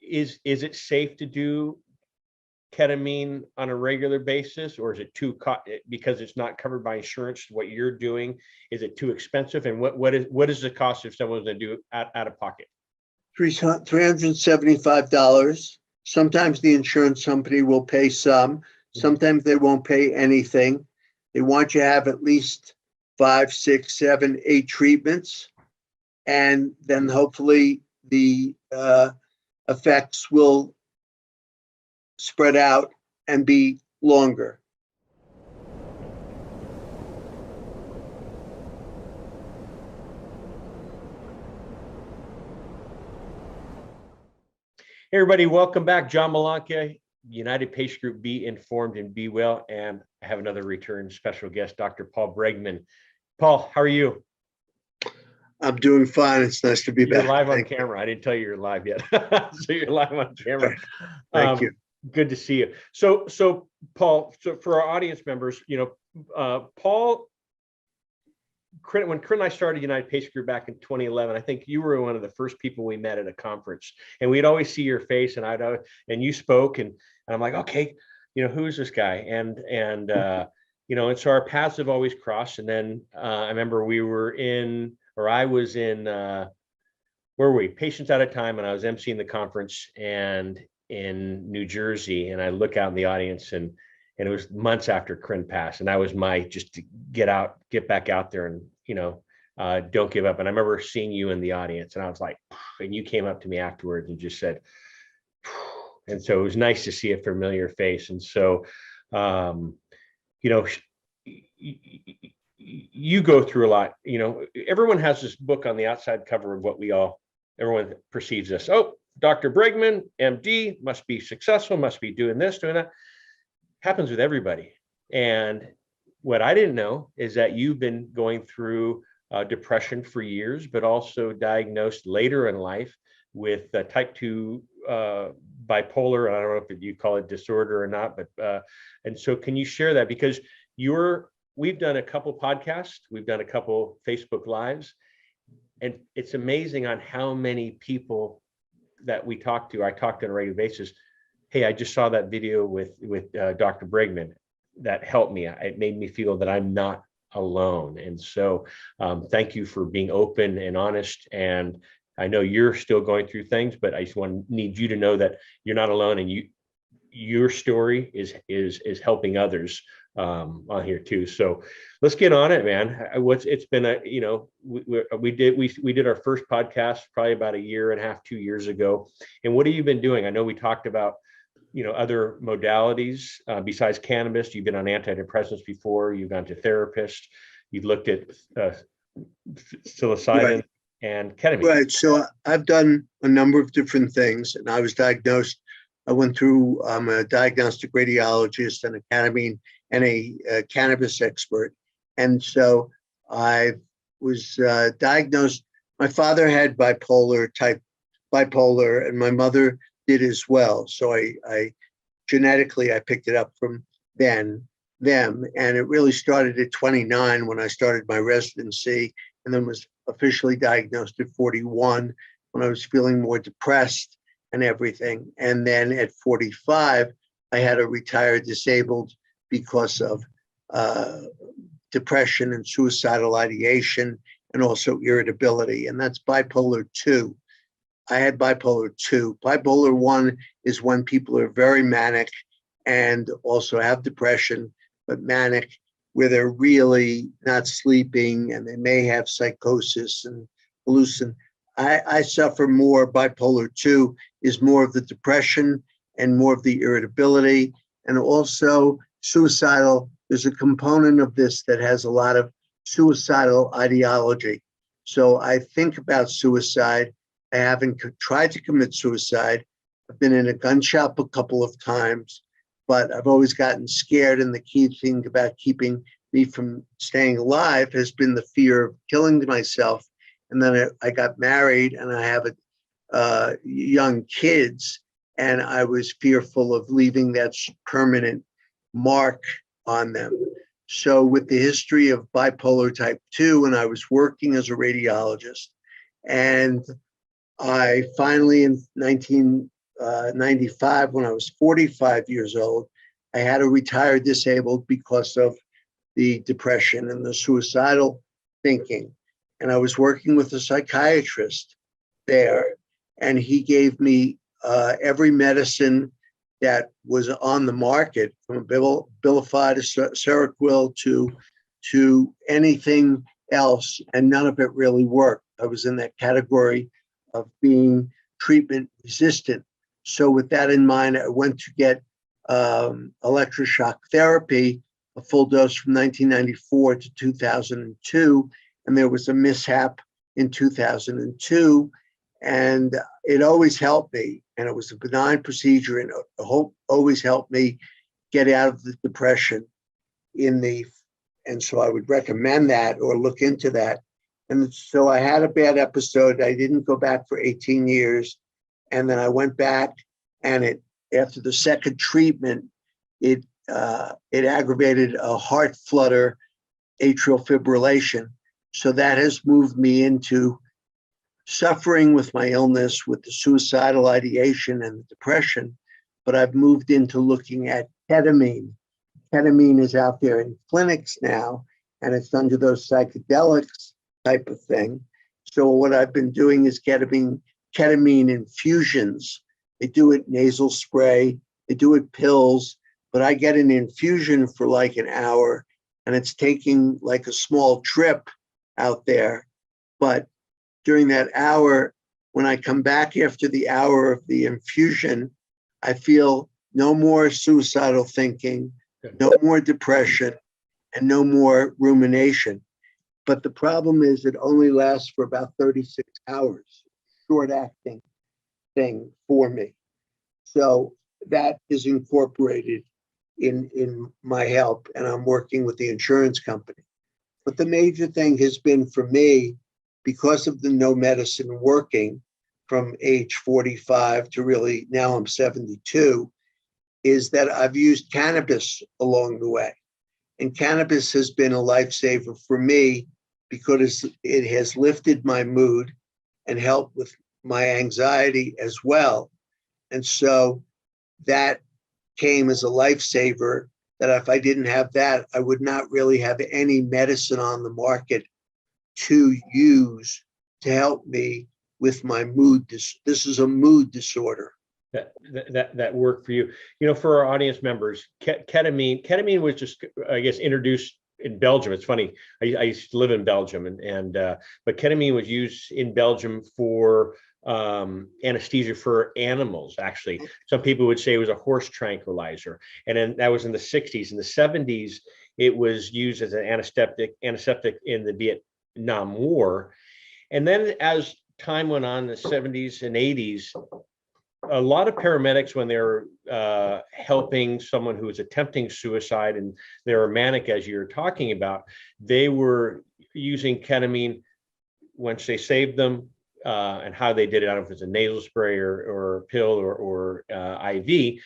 is it safe to do ketamine on a regular basis, or is it because it's not covered by insurance? What you're doing, is it too expensive? And what is the cost if someone's going to do it out of pocket? $375. Sometimes the insurance company will pay some. Sometimes they won't pay anything. They want you to have at least 5, 6, 7, 8 treatments, and then hopefully the effects will spread out and be longer. Hey everybody, welcome back. John Malanca, United Patient Group, Be Informed and Be Well. And I have another return special guest, Dr. Paul Bregman. Paul, how are you? I'm doing fine. It's nice to be back. You're live on camera. I didn't tell you you're live yet. So you're live on camera. Thank you. Good to see you. So Paul, for our audience members, Paul, when Crit and I started United Patient Group back in 2011, I think you were one of the first people we met at a conference, and we'd always see your face, and and you spoke, and I'm like, okay, who's this guy? And so our paths have always crossed. And then I remember I was in, where were we? Patients at a Time, and I was emceeing the conference and in New Jersey, and I look out in the audience, and it was months after Corinne passed, and that was my just to get back out there, and don't give up. And I remember seeing you in the audience, and I was like, and you came up to me afterwards and just said, and so it was nice to see a familiar face. And so, you go through a lot. Everyone has this book on the outside cover of what everyone perceives us. Oh, Dr. Bregman, MD, must be successful, must be doing this, doing that. Happens with everybody. And what I didn't know is that you've been going through depression for years, but also diagnosed later in life with type 2 bipolar. And I don't know if you call it disorder or not, but and so can you share that? Because we've done a couple podcasts, we've done a couple Facebook Lives, and it's amazing on how many people that I talk to on a regular basis. Hey, I just saw that video with Dr. Bregman that helped me. It made me feel that I'm not alone. And so thank you for being open and honest. And I know you're still going through things, but I just need you to know that you're not alone, and your story is helping others on here too. So let's get on it, man. It's been we did our first podcast probably about 1.5 to 2 years ago. And what have you been doing? I know we talked about other modalities besides cannabis. You've been on antidepressants before. You've gone to therapists. You've looked at psilocybin. Right. And ketamine. Right. So I've done a number of different things, and I was diagnosed. I went through. I'm a diagnostic radiologist and a ketamine and a cannabis expert, and so I was diagnosed. My father had bipolar, and my mother did as well. So I genetically I picked it up from them, and it really started at 29 when I started my residency, and then was officially diagnosed at 41 when I was feeling more depressed and everything. And then at 45, I had to retire disabled because of depression and suicidal ideation, and also irritability. And that's bipolar 2. I had bipolar 2. Bipolar 1 is when people are very manic and also have depression, but manic, where they're really not sleeping and they may have psychosis and hallucin. I suffer more. Bipolar 2 is more of the depression and more of the irritability, and also suicidal. There's a component of this that has a lot of suicidal ideology. So I think about suicide. I haven't tried to commit suicide. I've been in a gun shop a couple of times, but I've always gotten scared. And the key thing about keeping me from staying alive has been the fear of killing myself. And then I got married, and I have young kids, and I was fearful of leaving that permanent mark on them. So with the history of bipolar type 2, and I was working as a radiologist, and I finally in 95, when I was 45 years old, I had to retire disabled because of the depression and the suicidal thinking. And I was working with a psychiatrist there, and he gave me every medicine that was on the market, from Abilify to Seroquel to anything else, and none of it really worked. I was in that category of being treatment resistant. So with that in mind, I went to get electroshock therapy, a full dose from 1994 to 2002, and there was a mishap in 2002, and it always helped me, and it was a benign procedure, and it always helped me get out of the depression and so I would recommend that or look into that. And so I had a bad episode. I didn't go back for 18 years, and then I went back, and after the second treatment, it aggravated a heart flutter, atrial fibrillation. So that has moved me into suffering with my illness, with the suicidal ideation and the depression. But I've moved into looking at ketamine. Ketamine is out there in clinics now, and it's under those psychedelics type of thing. So what I've been doing is ketamine infusions. They do it nasal spray, they do it pills, but I get an infusion for like an hour, and it's taking like a small trip out there. But during that hour, when I come back after the hour of the infusion, I feel no more suicidal thinking, no more depression, and no more rumination. But the problem is it only lasts for about 36 hours, short acting thing for me. So that is incorporated in my help, and I'm working with the insurance company. But the major thing has been for me, because of the no medicine working from age 45 to really now I'm 72, is that I've used cannabis along the way. And cannabis has been a lifesaver for me because it has lifted my mood and helped with my anxiety as well. And so that came as a lifesaver, that if I didn't have that, I would not really have any medicine on the market to use to help me with my mood. This is a mood disorder. That work for you. You know, for our audience members, ketamine was just, I guess, introduced in Belgium. It's funny. I used to live in Belgium, but ketamine was used in Belgium for anesthesia for animals. Actually, some people would say it was a horse tranquilizer, and then that was in the 60s. In the 70s, it was used as an anesthetic in the Vietnam War, and then as time went on, in the 70s and 80s, a lot of paramedics, when they're helping someone who is attempting suicide and they're manic, as you're talking about, they were using ketamine once they saved them, and how they did it. I don't know if it's a nasal spray or a pill or IV,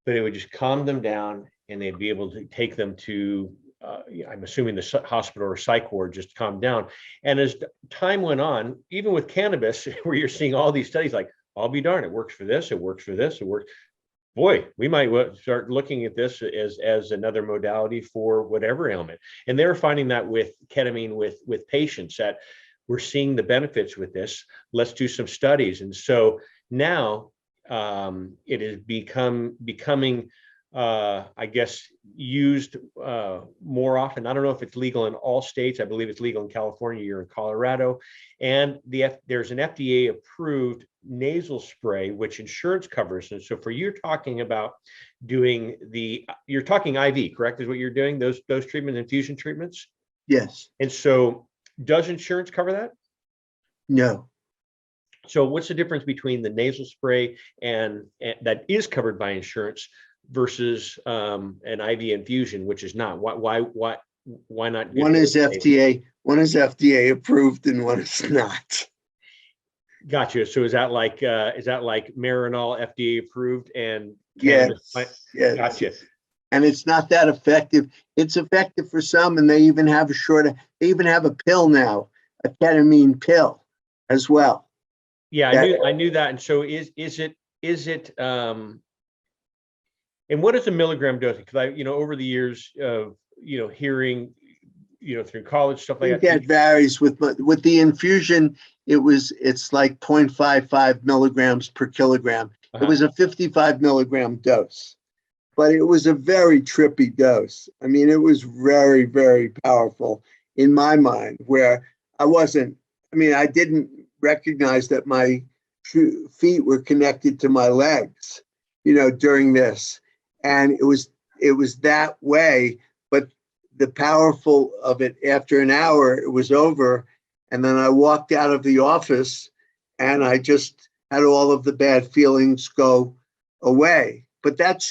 but it would just calm them down, and they'd be able to take them to, I'm assuming the hospital or psych ward, just calm down. And as time went on, even with cannabis, where you're seeing all these studies like, I'll be darned, it works for this, it works for this, it works. Boy, we might start looking at this as another modality for whatever ailment. And they're finding that with ketamine with patients, that we're seeing the benefits with this. Let's do some studies. And so now it is becoming I guess, used more often. I don't know if it's legal in all states. I believe it's legal in California. You're in Colorado, and there's an FDA-approved nasal spray which insurance covers. And so, for you talking about doing you're talking IV, correct? Is what you're doing, those treatment infusion treatments? Yes. And so, does insurance cover that? No. So, what's the difference between the nasal spray and that is covered by insurance versus an IV infusion, which is not? Why not? One is FDA approved and one is not. Gotcha. So is that like Marinol FDA approved and cannabis? Yes. Gotcha. And it's not that effective. It's effective for some, and they even have a pill now, a ketamine pill as well. Yeah, I knew that. And so is is it, and what is a milligram dose? Because I, over the years of, hearing, through college, stuff I like think that. that varies with the infusion. It's like 0.55 milligrams per kilogram. It was a 55 milligram dose, but it was a very trippy dose. I mean, it was very, very powerful in my mind, where I didn't recognize that my feet were connected to my legs, during this. And it was that way, but the powerful of it, after an hour, it was over. And then I walked out of the office and I just had all of the bad feelings go away. But that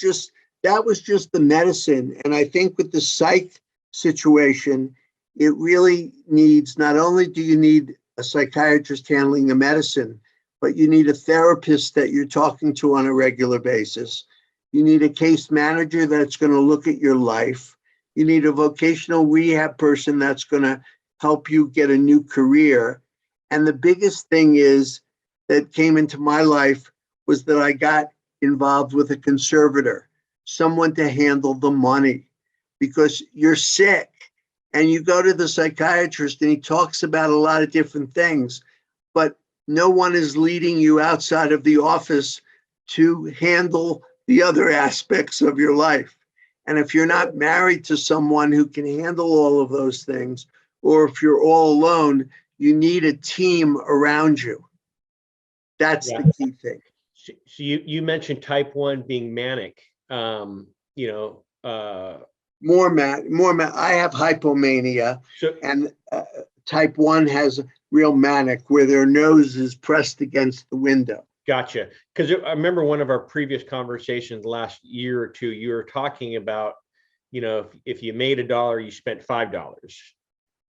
was just the medicine. And I think with the psych situation, it really needs, not only do you need a psychiatrist handling the medicine, but you need a therapist that you're talking to on a regular basis. You need a case manager that's going to look at your life. You need a vocational rehab person that's going to help you get a new career. And the biggest thing that came into my life was that I got involved with a conservator, someone to handle the money, because you're sick and you go to the psychiatrist and he talks about a lot of different things, but no one is leading you outside of the office to handle the other aspects of your life. And if you're not married to someone who can handle all of those things, or if you're all alone, you need a team around you. That's the key thing. So you mentioned type 1 being manic. More I have hypomania, so and type 1 has real manic, where their nose is pressed against the window. Gotcha. Because I remember one of our previous conversations last year or two, you were talking about, if you made $1, you spent $5.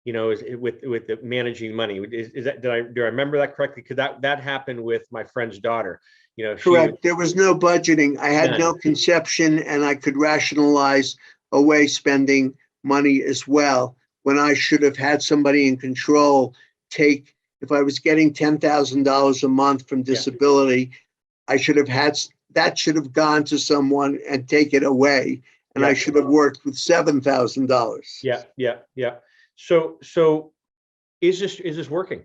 With the managing money. Is that, do I remember that correctly? Because that happened with my friend's daughter. Correct. There was no budgeting. I had no conception, and I could rationalize away spending money as well, when I should have had somebody in control if I was getting $10,000 a month from disability, I should have gone to someone and take it away. And I should have worked with $7,000. Yeah. So is this working?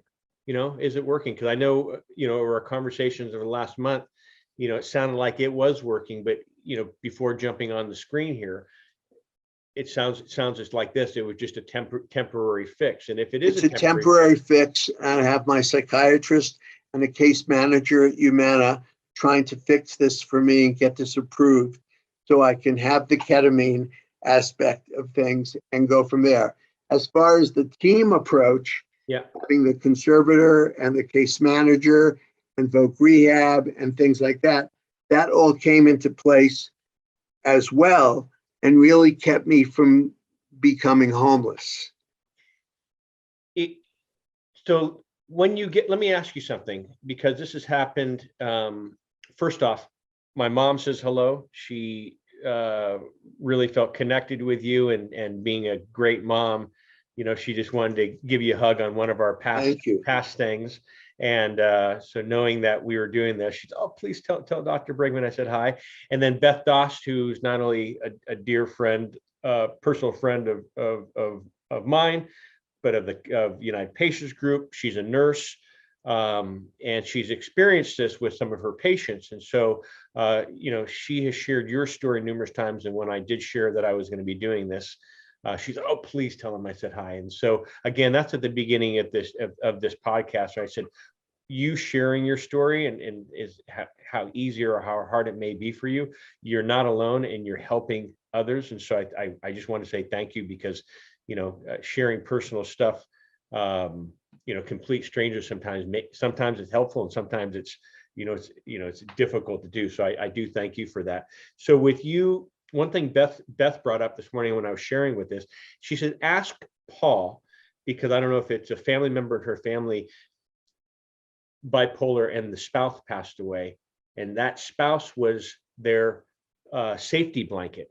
Is it working? Because I know, over our conversations over the last month, it sounded like it was working, but before jumping on the screen here, it sounds just like this. It was just a temporary fix. And if it's a temporary fix, and I have my psychiatrist and a case manager at Humana trying to fix this for me and get this approved, so I can have the ketamine aspect of things and go from there. As far as the team approach, having the conservator and the case manager and voc rehab and things like that, that all came into place as well, and really kept me from becoming homeless. So when let me ask you something, because this has happened. First off, my mom says hello. She really felt connected with you, and being a great mom, she just wanted to give you a hug on one of our past things. And so knowing that we were doing this, she's, oh, please tell Dr. Bregman I said hi. And then Beth Dost, who's not only a dear friend, personal friend of mine, but of United Patients Group. She's a nurse, and she's experienced this with some of her patients. And so, she has shared your story numerous times. And when I did share that I was going to be doing this, she said, oh, please tell him I said hi. And so, again, that's at the beginning of this podcast. I said, you sharing your story and is how easy or how hard it may be for you. You're not alone, and you're helping others. And so I just want to say thank you, because, sharing personal stuff, complete strangers sometimes it's helpful, and sometimes it's difficult to do. So I do thank you for that. So with you, one thing Beth brought up this morning when I was sharing with this, she said, ask Paul, because I don't know if it's a family member in her family, bipolar, and the spouse passed away, and that spouse was their safety blanket.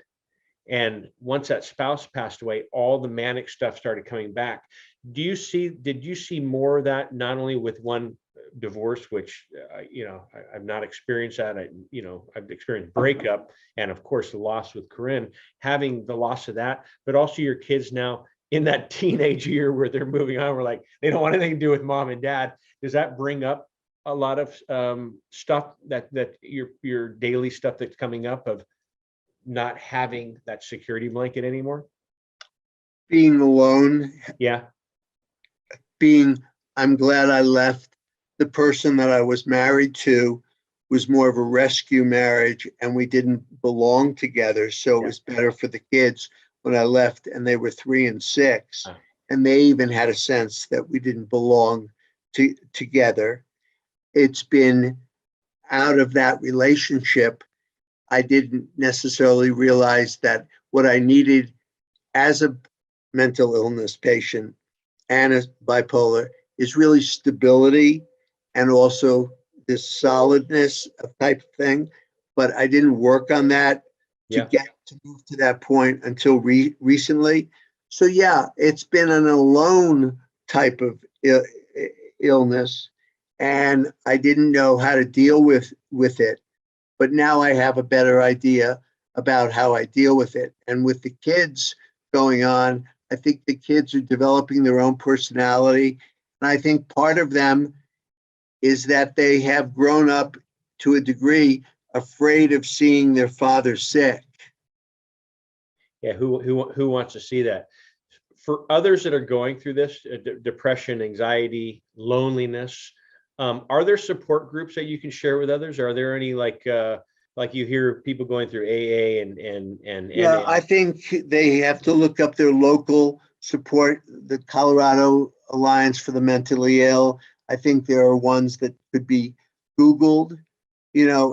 And once that spouse passed away, all the manic stuff started coming back. Did you see more of that, not only with one divorce, which, I've not experienced that. I've experienced breakup and of course the loss with Corinne, having the loss of that, but also your kids now in that teenage year where they're moving on. We're like, they don't want anything to do with mom and dad. Does that bring up a lot of stuff that your daily stuff that's coming up of not having that security blanket anymore? Being alone, Yeah. I'm glad I left. The person that I was married to was more of a rescue marriage, and we didn't belong together. So it was better for the kids when I left, and they were 3 and 6. And they even had a sense that we didn't belong together. It's been out of that relationship. I didn't necessarily realize that what I needed as a mental illness patient and a bipolar is really stability and also this solidness of type of thing. But I didn't work on that to get to move to that point until recently. So yeah, it's been an alone type of illness, and I didn't know how to deal with it. But now I have a better idea about how I deal with it. And with the kids going on, I think the kids are developing their own personality. And I think part of them is that they have grown up to a degree afraid of seeing their father sick. Yeah, who wants to see that? For others that are going through this, depression, anxiety, loneliness, are there support groups that you can share with others? Are there any like you hear people going through AA and Yeah, I think they have to look up their local support, the Colorado Alliance for the Mentally Ill. I think there are ones that could be Googled,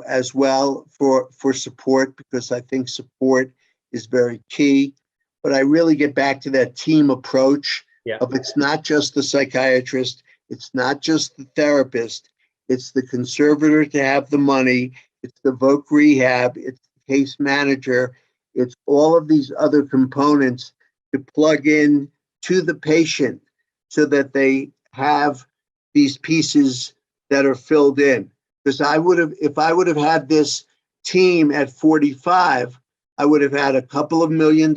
as well for support, because I think support is very key. But I really get back to that team approach of it's not just the psychiatrist, it's not just the therapist, it's the conservator to have the money, it's the voc rehab, it's the case manager, it's all of these other components to plug in to the patient so that they have these pieces that are filled in. Because if I would have had this team at 45, I would have had a couple of $1 million.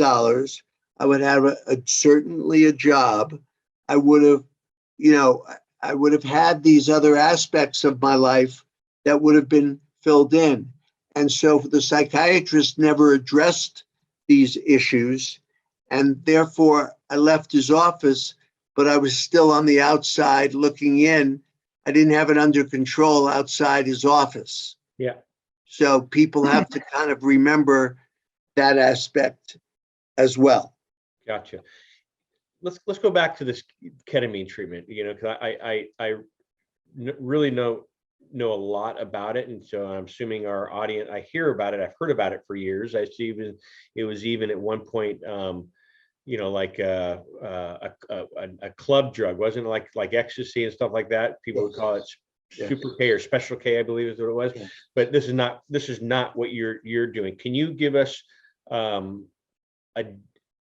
I would have certainly a job. I would have had these other aspects of my life that would have been filled in. And so the psychiatrist never addressed these issues. And therefore, I left his office, but I was still on the outside looking in. I didn't have it under control outside his office. Yeah. So people have to kind of remember that aspect as well. Gotcha. Let's go back to this ketamine treatment, because I really know a lot about it, and so I'm assuming our audience, I hear about it, I've heard about it for years. I see it was even at one point, like a club drug, wasn't it? Like ecstasy and stuff like that. People would call it super K or special K, I believe is what it was. But this is not what you're doing. Can you give us a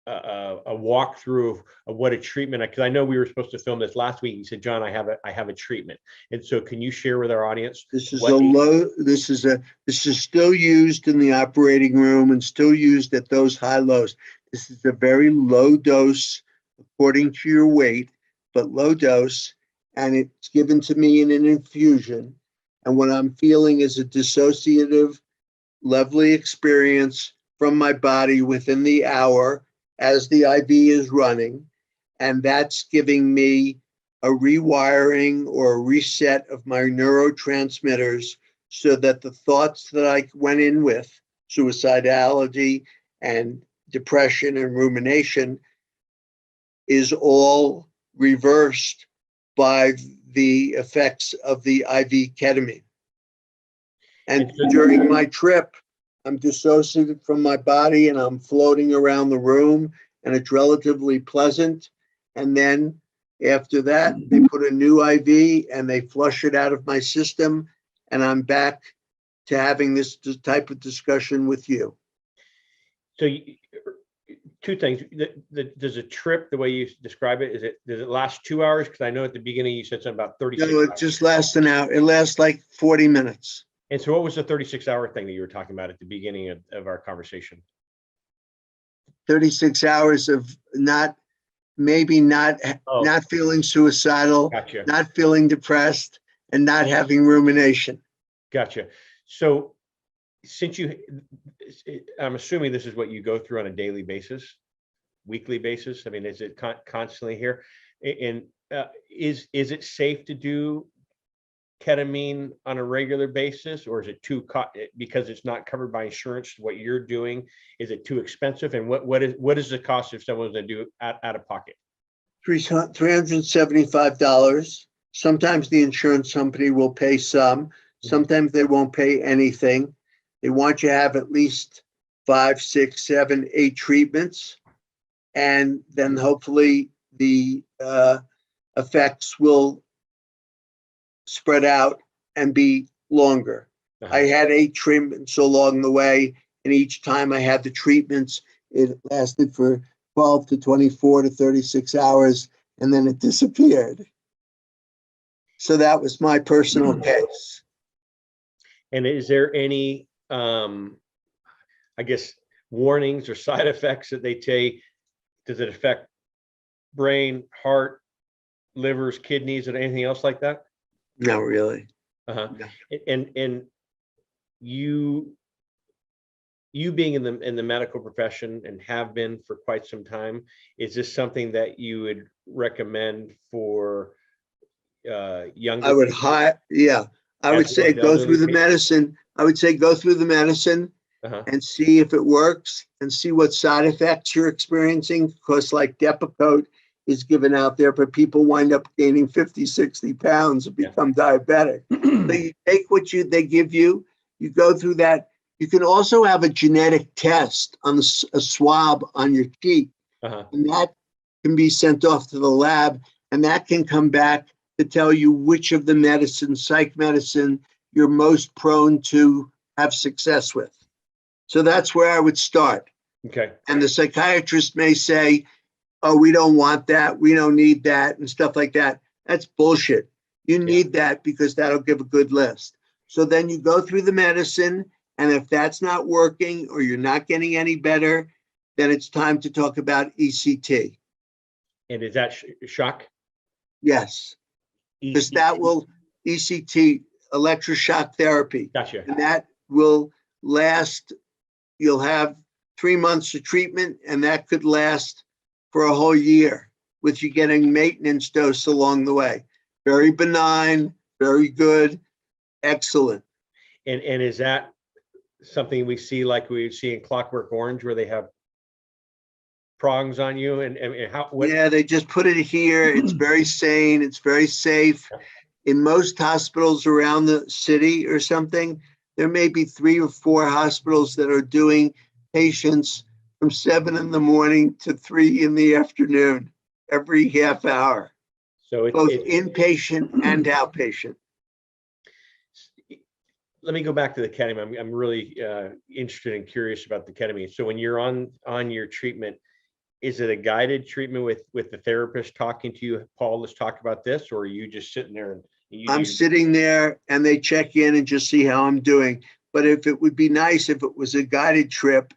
walkthrough of what a treatment, because I know we were supposed to film this last week. You said, John, I have a treatment. And so can you share with our audience? This is still used in the operating room and still used at those high lows. This is a very low dose according to your weight, but low dose. And it's given to me in an infusion. And what I'm feeling is a dissociative, lovely experience from my body within the hour as the IV is running. And that's giving me a rewiring or a reset of my neurotransmitters so that the thoughts that I went in with, suicidality and depression and rumination, is all reversed by the effects of the IV ketamine. And during my trip, I'm dissociated from my body and I'm floating around the room, and it's relatively pleasant. And then after that, they put a new IV and they flush it out of my system, and I'm back to having this type of discussion with you. So two things. Does a trip, the way you describe it, does it last 2 hours? Because I know at the beginning you said something about 36 No, hours. it just lasts an hour. It lasts like 40 minutes. And so what was the 36-hour thing that you were talking about at the beginning of our conversation? 36 hours of not feeling suicidal, Gotcha. not feeling depressed, and not having rumination. Gotcha. So since I'm assuming this is what you go through on a daily basis, weekly basis. I mean, is it constantly here? And is it safe to do ketamine on a regular basis, or is it because it's not covered by insurance? What you're doing, is it too expensive? And what is the cost if someone's going to do out of pocket? $375. Sometimes the insurance company will pay some. Sometimes they won't pay anything. They want you to have at least 5, 6, 7, 8 treatments. And then hopefully the effects will spread out and be longer. I had 8 treatments along the way, and each time I had the treatments, it lasted for 12 to 24 to 36 hours, and then it disappeared. So that was my personal case. And is there any, I guess, warnings or side effects that they take? Does it affect brain, heart, livers, kidneys, and anything else like that? Not really. No. No. And you being in the medical profession and have been for quite some time, is this something that you would recommend for younger? I would say go through the medicine. I would say go through the medicine and see if it works and see what side effects you're experiencing. Because like Depakote is given out there, but people wind up gaining 50, 60 pounds and become diabetic. So you take what they give you, you go through that. You can also have a genetic test on a swab on your cheek, and that can be sent off to the lab, and that can come back to tell you which of the medicine, psych medicine, you're most prone to have success with. So that's where I would start. Okay. And the psychiatrist may say, oh, we don't want that, we don't need that, and stuff like that. That's bullshit. You need that because that'll give a good list. So then you go through the medicine, and if that's not working or you're not getting any better, then it's time to talk about ECT. And is that shock? Yes, because that will, ECT, electroshock therapy. Gotcha. And that will last, you'll have 3 months of treatment, and that could last for a whole year with you getting maintenance dose along the way. Very benign, very good, excellent. And is that something we see like we see in Clockwork Orange, where they have prongs on you and how? Yeah, they just put it here. It's very sane. It's very safe. In most hospitals around the city or something, there may be 3 or 4 hospitals that are doing patients from 7 in the morning to 3 in the afternoon, every half hour. So both inpatient and outpatient. Let me go back to the ketamine. I'm really interested and curious about the ketamine. So when you're on your treatment, is it a guided treatment with the therapist talking to you? Paul, let's talk about this, or are you just sitting there and I'm sitting there and they check in and just see how I'm doing. But if it would be nice if it was a guided trip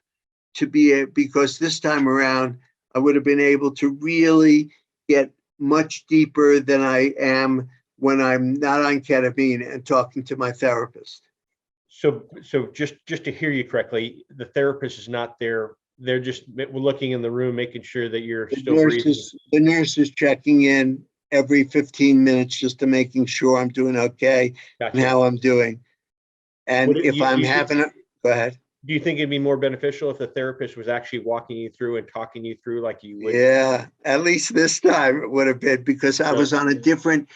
because this time around I would have been able to really get much deeper than I am when I'm not on ketamine and talking to my therapist. So just to hear you correctly, the therapist is not there. They're just looking in the room, making sure that you're still breathing. The nurse is checking in every 15 minutes just to making sure I'm doing okay. Gotcha. And how I'm doing. And if I'm having go ahead. Do you think it'd be more beneficial if the therapist was actually walking you through and talking you through like you would? Yeah, at least this time it would have been, because I was on a different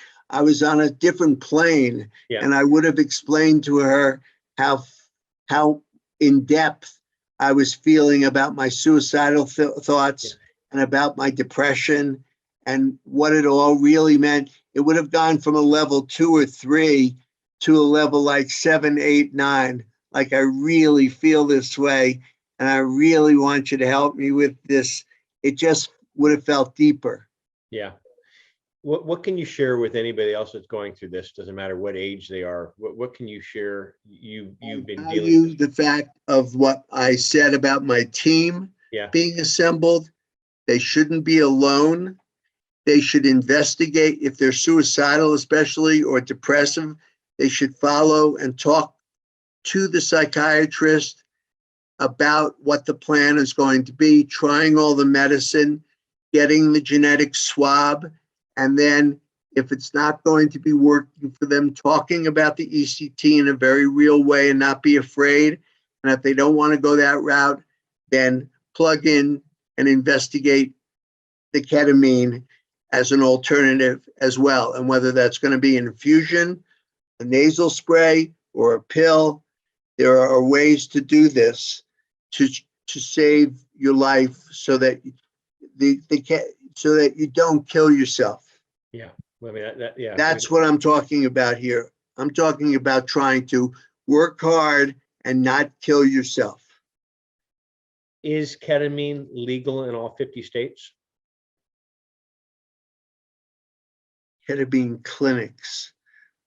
plane, and I would have explained to her how in depth I was feeling about my suicidal thoughts and about my depression and what it all really meant. It would have gone from a level 2 or 3 to a level like 7, 8, 9. Like I really feel this way, and I really want you to help me with this. It just would have felt deeper. Yeah. What can you share with anybody else that's going through this? Doesn't matter what age they are. What can you share? You've been dealing with. The fact of what I said about my team Yeah. being assembled. They shouldn't be alone. They should investigate if they're suicidal, especially, or depressive. They should follow and talk to the psychiatrist about what the plan is going to be, trying all the medicine, getting the genetic swab, and then if it's not going to be working for them, talking about the ECT in a very real way and not be afraid. And if they don't want to go that route, then plug in and investigate the ketamine as an alternative as well. And whether that's going to be an infusion, a nasal spray, or a pill, there are ways to do this to save your life so that so that you don't kill yourself. Yeah. I mean, yeah. That's what I'm talking about here. I'm talking about trying to work hard and not kill yourself. Is ketamine legal in all 50 states? Ketamine clinics,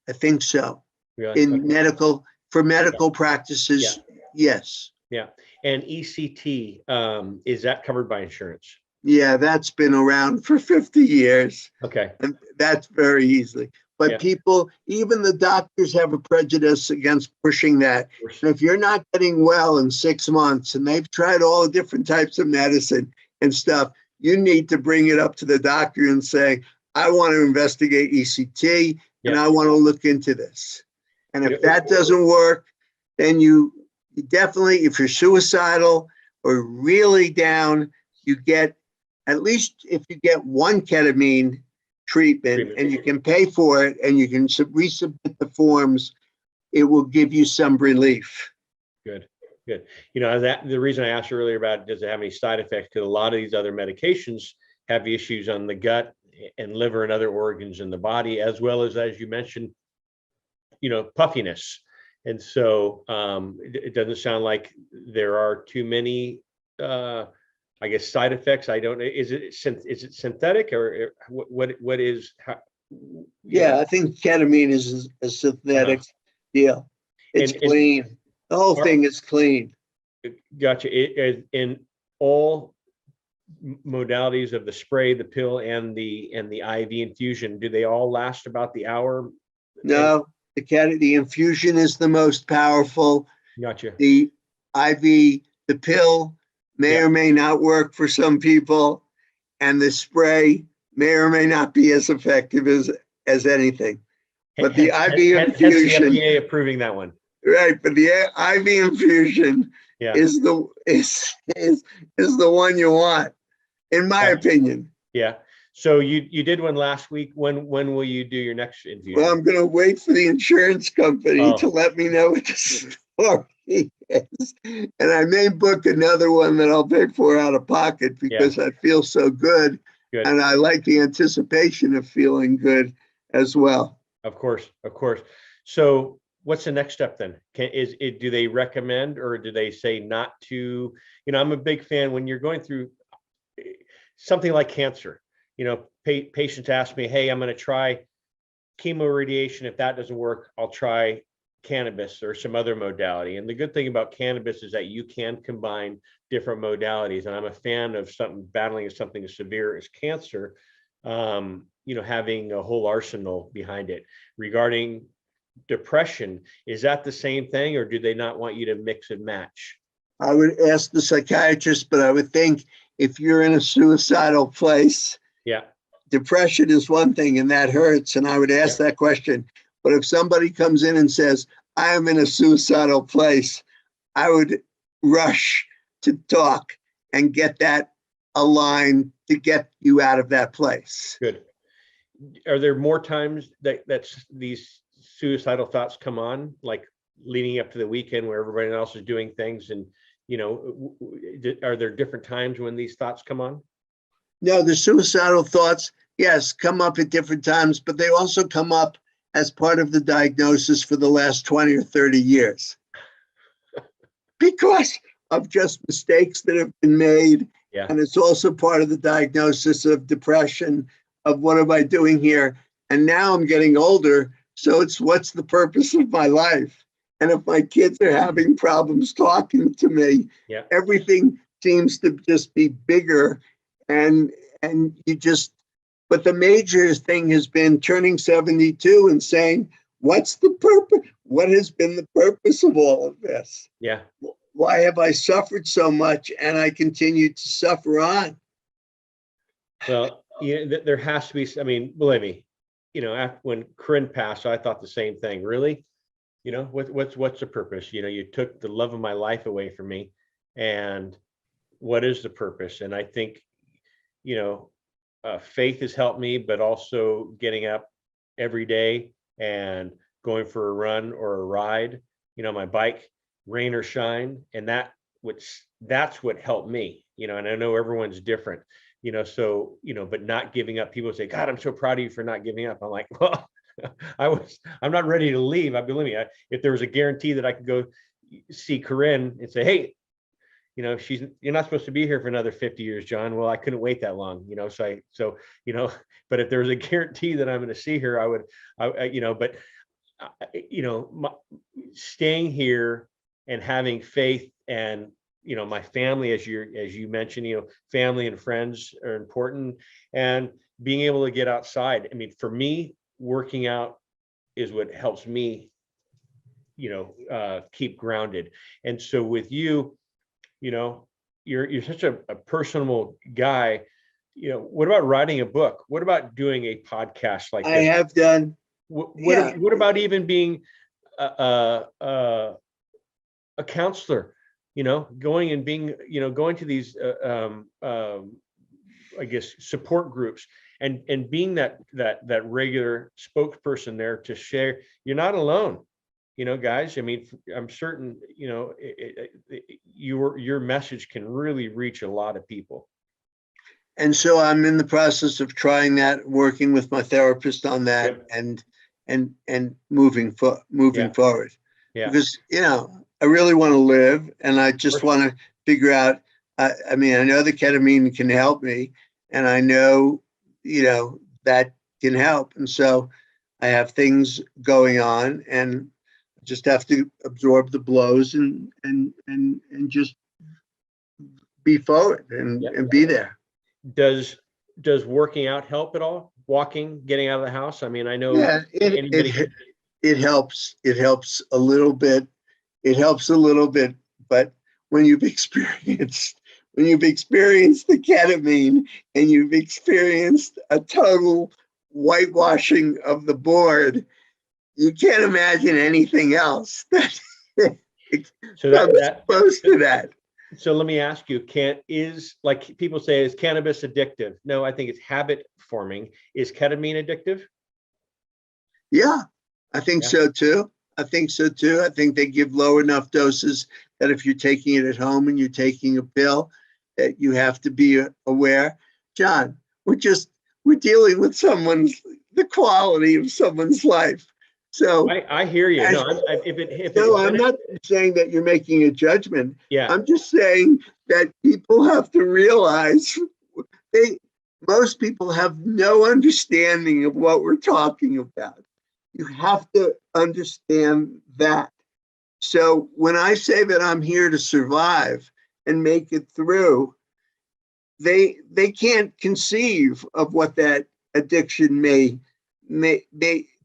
I think so. Really? In Okay. for medical practices, yes. Yeah. And ECT, is that covered by insurance? Yeah, that's been around for 50 years. Okay. And that's very easily. But Yeah. people, even the doctors have a prejudice against pushing that. And if you're not getting well in 6 months and they've tried all the different types of medicine and stuff, you need to bring it up to the doctor and say, I want to investigate ECT and I want to look into this. And if that doesn't work, then you definitely, if you're suicidal or really down, you get, at least if you get one ketamine treatment and you can pay for it and you can resubmit the forms, it will give you some relief. Good. You know, that the reason I asked earlier about does it have any side effects, because a lot of these other medications have issues on the gut and liver and other organs in the body, as well as you mentioned, you know, puffiness. And so it doesn't sound like there are too many I guess side effects. I don't know. Is it synthetic or what is? Yeah, I think ketamine is a synthetic deal. It's clean. The whole thing is clean. Gotcha. In all modalities of the spray, the pill, and the IV infusion, do they all last about the hour? No, the infusion is the most powerful. Gotcha. The IV, the pill may or may not work for some people, and the spray may or may not be as effective as anything. But the IV infusion, hence the FDA approving that one. Right, but the IV infusion is the one you want, in my opinion. Yeah. So you did one last week. When will you do your next infusion? Well, I'm going to wait for the insurance company to let me know what the story is. And I may book another one that I'll pay for out of pocket because I feel so good. And I like the anticipation of feeling good as well. Of course. So what's the next step then? Do they recommend, or do they say not to? You know, I'm a big fan when you're going through something like cancer. You know, patients ask me, hey, I'm going to try chemoradiation. If that doesn't work, I'll try cannabis or some other modality. And the good thing about cannabis is that you can combine different modalities. And I'm a fan of battling something as severe as cancer, you know, having a whole arsenal behind it. Regarding depression, is that the same thing, or do they not want you to mix and match? I would ask the psychiatrist, but I would think if you're in a suicidal place, depression is one thing and that hurts. And I would ask that question. But if somebody comes in and says, I am in a suicidal place, I would rush to talk and get that aligned to get you out of that place. Good. Are there more times that these suicidal thoughts come on, like leading up to the weekend where everybody else is doing things? And, you know, are there different times when these thoughts come on? No, the suicidal thoughts, yes, come up at different times, but they also come up as part of the diagnosis for the last 20 or 30 years. Because of just mistakes that have been made. Yeah. And it's also part of the diagnosis of depression, of what am I doing here? And now I'm getting older. So it's what's the purpose of my life? And if my kids are having problems talking to me, Yeah. everything seems to just be bigger. And you just, but the major thing has been turning 72 and saying, what's the purpose? What has been the purpose of all of this? Yeah. Why have I suffered so much and I continue to suffer on? Well, there has to be, I mean, believe me, when Corinne passed, I thought the same thing. Really? What's the purpose? You took the love of my life away from me, and what is the purpose? And I think, faith has helped me, but also getting up every day and going for a run or a ride, my bike, rain or shine. And that's what helped me, and I know everyone's different, but not giving up. People say, God, I'm so proud of you for not giving up. I'm like, well, I'm not ready to leave. I believe me, if there was a guarantee that I could go see Corinne and say, hey, you're not supposed to be here for another 50 years, John. Well, I couldn't wait that long, but if there was a guarantee that I'm going to see her, I would, staying here and having faith, and, my family, as you mentioned, family and friends are important, and being able to get outside. I mean, for me, working out is what helps me, keep grounded. And so with you, you're such a personable guy. What about writing a book? What about doing a podcast like this? I have done. What about even being a counselor? Going and being, going to these, I guess, support groups, and being that regular spokesperson there to share. You're not alone. Guys, I mean, I'm certain, your message can really reach a lot of people. And so I'm in the process of trying that, working with my therapist on that. Yep. and moving forward. Yeah. Because, I really want to live, and I just want to figure out, I mean, I know the ketamine can help me, and I know, that can help. And so I have things going on, and just have to absorb the blows and just be forward and be there. Does working out help at all? Walking, getting out of the house? I mean, I know it helps. It helps a little bit. But when you've experienced the ketamine, and you've experienced a total whitewashing of the board, you can't imagine anything else that so that close to that. So let me ask you, like people say, is cannabis addictive? No, I think it's habit forming. Is ketamine addictive? Yeah, I think so too. I think they give low enough doses that if you're taking it at home and you're taking a pill, that you have to be aware. John, we're dealing with the quality of someone's life. So I hear you. I'm not saying that you're making a judgment. Yeah. I'm just saying that people have to realize most people have no understanding of what we're talking about. You have to understand that. So when I say that I'm here to survive and make it through, they can't conceive of what that addiction may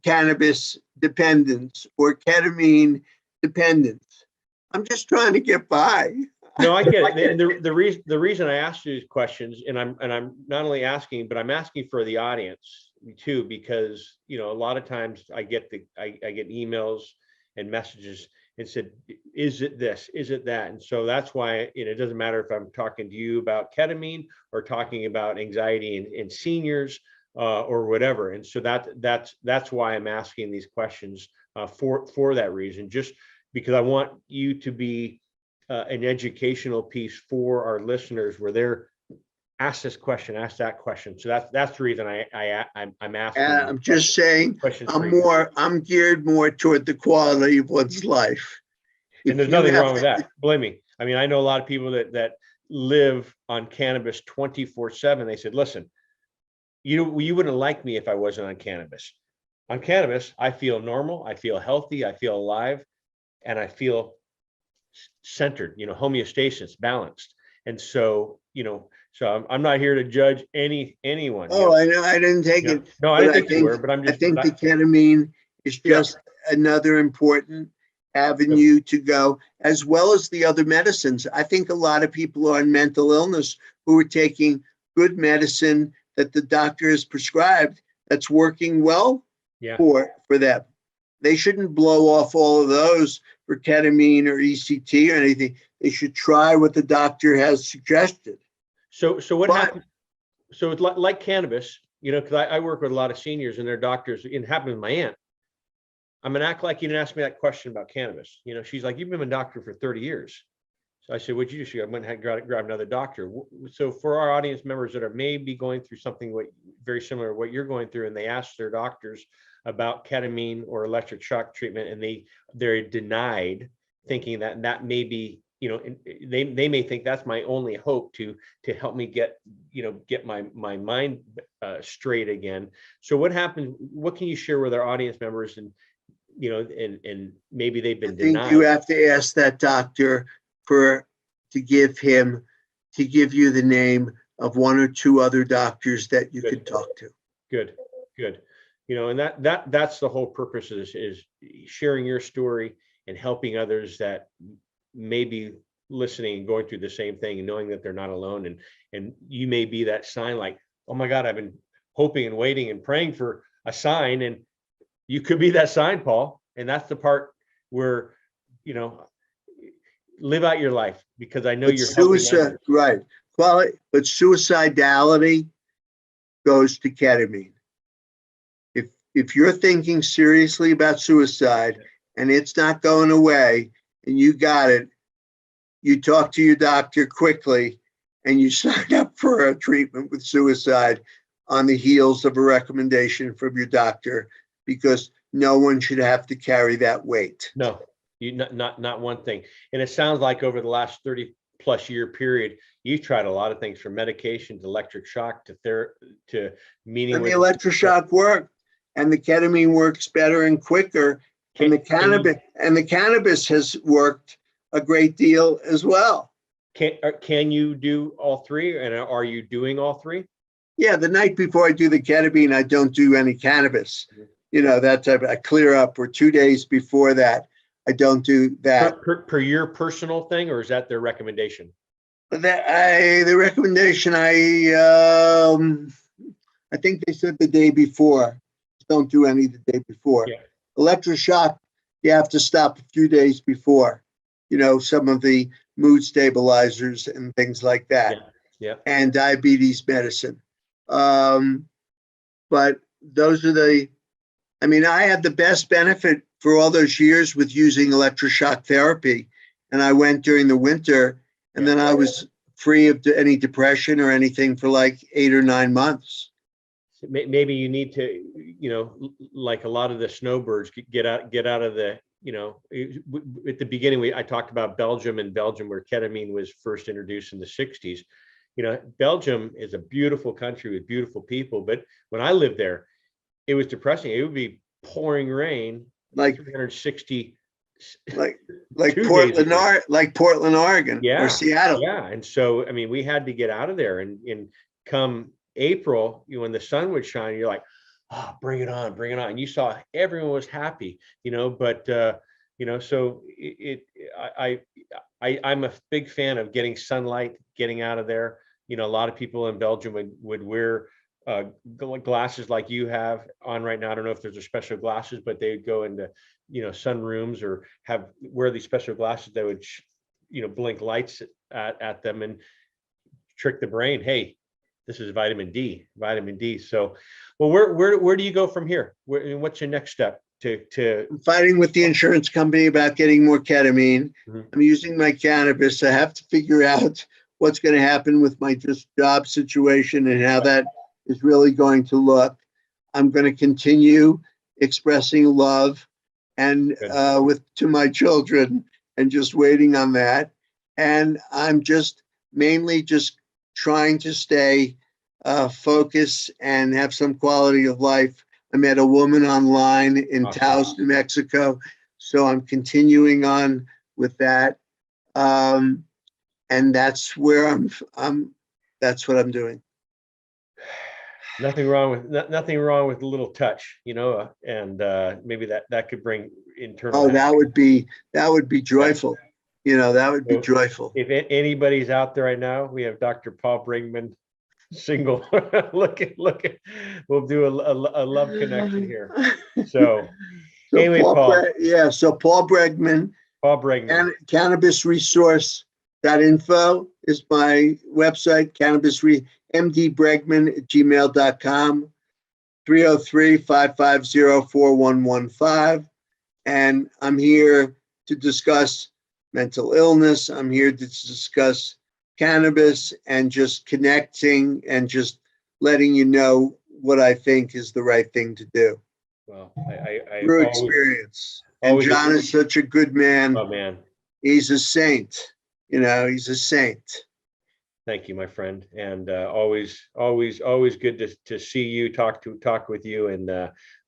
cannabis dependence or ketamine dependence. I'm just trying to get by. No, I get it. And the reason I asked you these questions, and I'm not only asking, but I'm asking for the audience too, because a lot of times I get emails and messages and said, is it this, is it that? And so that's why it doesn't matter if I'm talking to you about ketamine or talking about anxiety in seniors or whatever. And so that's why I'm asking these questions for that reason, just because I want you to be an educational piece for our listeners, where they're ask this question, ask that question. So that's the reason I'm asking. I'm just saying I'm geared more toward the quality of one's life. And there's nothing wrong with that. Believe me, I mean, I know a lot of people that live on cannabis 24/7. They said, listen, you wouldn't like me if I wasn't on cannabis. On cannabis, I feel normal, I feel healthy, I feel alive, and I feel centered, homeostasis, balanced. And so, so I'm not here to judge anyone. Oh, I know. I didn't take it, No, I but didn't think you were, but I think the I, ketamine is yeah, just another important avenue to go, as well as the other medicines. I think a lot of people on mental illness who are taking good medicine that the doctor has prescribed that's working well yeah. for them. They shouldn't blow off all of those for ketamine or ECT or anything. They should try what the doctor has suggested. So what But happened? So it's like cannabis, because I work with a lot of seniors and their doctors. It happened with my aunt. I'm gonna act like you didn't ask me that question about cannabis. She's like, you've been a doctor for 30 years. So I said, what'd you do? She goes, I went and grab another doctor. So for our audience members that are maybe going through something very similar to what you're going through, and they ask their doctors about ketamine or electric shock treatment, and they're denied, thinking that may be, they may think that's my only hope to help me get my mind straight again. So what happened? What can you share with our audience members, and and maybe they've been I think denied? you have to ask that doctor to give you the name of one or two other doctors that you could talk to. Good. And that's the whole purpose of this, is sharing your story and helping others that may be listening and going through the same thing, and knowing that they're not alone. And you may be that sign, like, oh my God, I've been hoping and waiting and praying for a sign. And you could be that sign, Paul. And that's the part where, live out your life, because I know But you're helping suicide, others. right? But suicidality goes to ketamine. If you're thinking seriously about suicide and it's not going away and you got it, you talk to your doctor quickly and you sign up for a treatment with suicide on the heels of a recommendation from your doctor, because no one should have to carry that weight. No, not one thing. And it sounds like over the last 30 plus year period, you've tried a lot of things, from medication to electric shock to meeting And the with. electroshock worked, and the ketamine works better and quicker, and the cannabis has worked a great deal as well. Can you do all three, and are you doing all three? Yeah, the night before I do the ketamine, I don't do any cannabis. That type I clear up, or 2 days before that, I don't do that. Per your personal thing, or is that their recommendation? The recommendation, I think they said the day before, don't do any the day before. Yeah. Electroshock, you have to stop a few days before, some of the mood stabilizers and things like that. Yeah. And diabetes medicine. But those are I had the best benefit for all those years with using electroshock therapy. And I went during the winter, and then I was free of any depression or anything for like 8 or 9 months. Maybe you need to, like a lot of the snowbirds, get out of the, at the beginning, I talked about Belgium, where ketamine was first introduced in the 60s. Belgium is a beautiful country with beautiful people, but when I lived there, it was depressing. It would be pouring rain, like 360, like Portland, Oregon, or Seattle. Yeah. And so, we had to get out of there, and come April, when the sun would shine, you're like, oh, bring it on. And you saw everyone was happy, but, so I'm a big fan of getting sunlight, getting out of there. A lot of people in Belgium would wear glasses like you have on right now. I don't know if there's special glasses, but they would go into, sun rooms, or wear these special glasses that would, blink lights at them and trick the brain. Hey, this is vitamin D. So, well, where do you go from here? What's your next step? I'm fighting with the insurance company about getting more ketamine. Mm-hmm. I'm using my cannabis. I have to figure out what's going to happen with my job situation and how that is really going to look. I'm going to continue expressing love and to my children, and just waiting on that. and I'm just mainly just trying to stay focused and have some quality of life. I met a woman online in Awesome. Taos, New Mexico, so I'm continuing on with that, and that's where I'm. That's what I'm doing. Nothing wrong with a little touch, and maybe that could bring internal. Oh, that would be joyful. That would be So joyful. if anybody's out there right now, we have Dr. Paul Bregman, single. look at, we'll do a love connection here. So So anyway, Paul. So Paul Bregman, Paul Bregman. and cannabisresource.info is my website, mdbregman@gmail.com, 303-550-4115. And I'm here to discuss mental illness. I'm here to discuss cannabis and just connecting and just letting you know what I think is the right thing to do. Well, I Through experience. And always John is such a good man. Oh, man. He's a saint. He's a saint. Thank you, my friend. And always good to see you, talk with you, and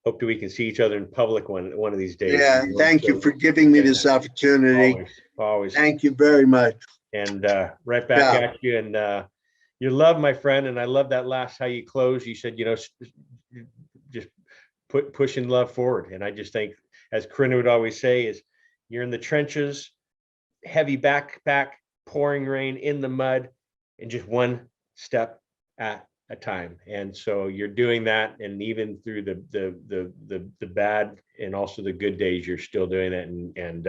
hope that we can see each other in public one of these days. Yeah, thank you for giving me this opportunity. Always. Thank you very much. And right back at you. And your love, my friend. And I love that last how you close. You said, just pushing love forward. And I just think, as Corinne would always say, is you're in the trenches, heavy backpack, pouring rain, in the mud, and just one step at a time. And so you're doing that, and even through the bad and also the good days, you're still doing it, and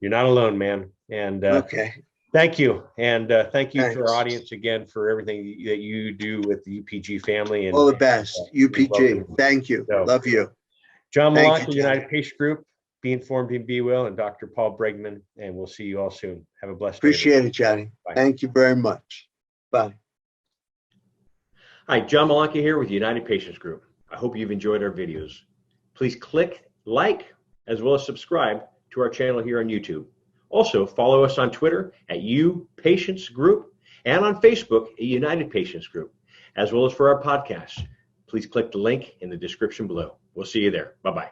you're not alone, man. And okay. Thank you. And thank you Thanks. to our audience again for everything that you do with the UPG family. And all the best. UPG. Thank you. So, love you. John Thank Malanca, you, United Patient Group, Be Informed and Be Well, and Dr. Paul Bregman. And we'll see you all soon. Have a blessed day. Appreciate it, Johnny. Bye. Thank you very much. Bye. Hi, John Malanca here with United Patients Group. I hope you've enjoyed our videos. Please click like as well as subscribe to our channel here on YouTube. Also, follow us on Twitter at UPatients Group and on Facebook at United Patients Group, as well as for our podcasts. Please click the link in the description below. We'll see you there. Bye-bye.